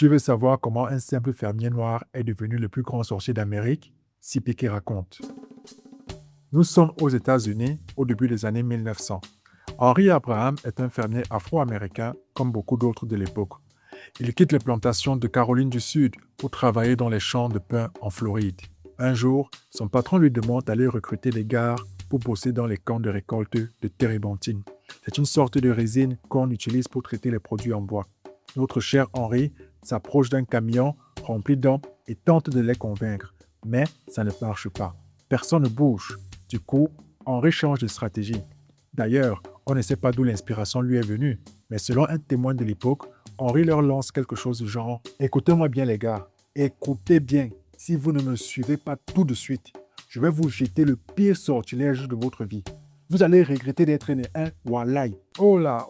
Tu veux savoir comment un simple fermier noir est devenu le plus grand sorcier d'Amérique? Si Piquet raconte. Nous sommes aux États-Unis au début des années 1900. Henry Abraham est un fermier afro-américain comme beaucoup d'autres de l'époque. Il quitte les plantations de Caroline du Sud pour travailler dans les champs de pin en Floride. Un jour, son patron lui demande d'aller recruter des gars pour bosser dans les camps de récolte de térébenthine. C'est une sorte de résine qu'on utilise pour traiter les produits en bois. Notre cher Henry s'approche d'un camion rempli d'hommes et tente de les convaincre. Mais ça ne marche pas. Personne ne bouge. Du coup, Henry change de stratégie. D'ailleurs, on ne sait pas d'où l'inspiration lui est venue, mais selon un témoin de l'époque, Henry leur lance quelque chose du genre « Écoutez-moi bien les gars, écoutez bien, si vous ne me suivez pas tout de suite, je vais vous jeter le pire sortilège de votre vie. Vous allez regretter d'être né un Walai. Oh là,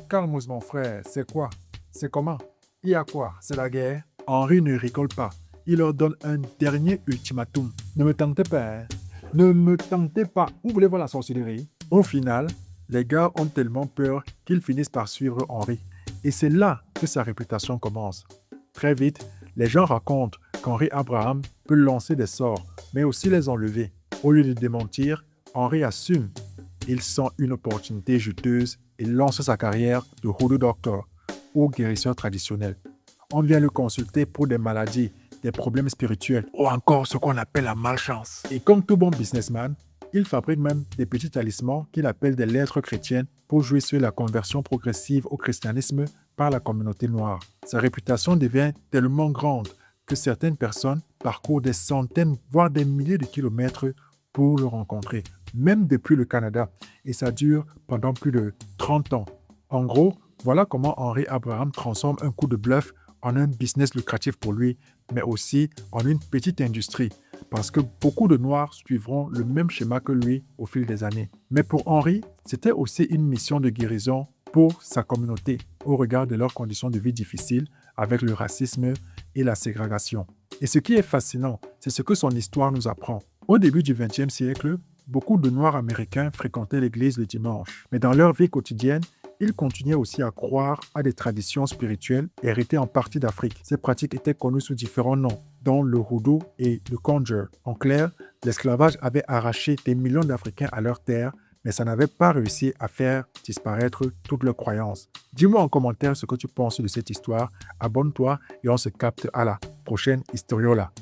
calme mon frère, c'est quoi? C'est comment? Il y a quoi? C'est la guerre? » Henry ne rigole pas. Il leur donne un dernier ultimatum. Ne me tentez pas, hein? Ne me tentez pas. Vous voulez voir la sorcellerie? Au final, les gars ont tellement peur qu'ils finissent par suivre Henry. Et c'est là que sa réputation commence. Très vite, les gens racontent qu'Henry Abraham peut lancer des sorts, mais aussi les enlever. Au lieu de démentir, Henry assume. Il sent une opportunité juteuse et lance sa carrière de Hoodoo Doctor, ou guérisseur traditionnel. On vient le consulter pour des maladies, des problèmes spirituels ou encore ce qu'on appelle la malchance. Et comme tout bon businessman, il fabrique même des petits talismans qu'il appelle des lettres chrétiennes pour jouer sur la conversion progressive au christianisme par la communauté noire. Sa réputation devient tellement grande que certaines personnes parcourent des centaines, voire des milliers de kilomètres pour le rencontrer, même depuis le Canada. Et ça dure pendant plus de 30 ans. En gros, voilà comment Henry Abraham transforme un coup de bluff en un business lucratif pour lui, mais aussi en une petite industrie, parce que beaucoup de Noirs suivront le même schéma que lui au fil des années. Mais pour Henry, c'était aussi une mission de guérison pour sa communauté, au regard de leurs conditions de vie difficiles avec le racisme et la ségrégation. Et ce qui est fascinant, c'est ce que son histoire nous apprend. Au début du XXe siècle, beaucoup de Noirs américains fréquentaient l'église le dimanche, mais dans leur vie quotidienne, ils continuaient aussi à croire à des traditions spirituelles héritées en partie d'Afrique. Ces pratiques étaient connues sous différents noms, dont le hoodoo et le conjure. En clair, l'esclavage avait arraché des millions d'Africains à leur terre, mais ça n'avait pas réussi à faire disparaître toutes leurs croyances. Dis-moi en commentaire ce que tu penses de cette histoire, abonne-toi et on se capte à la prochaine Historiola.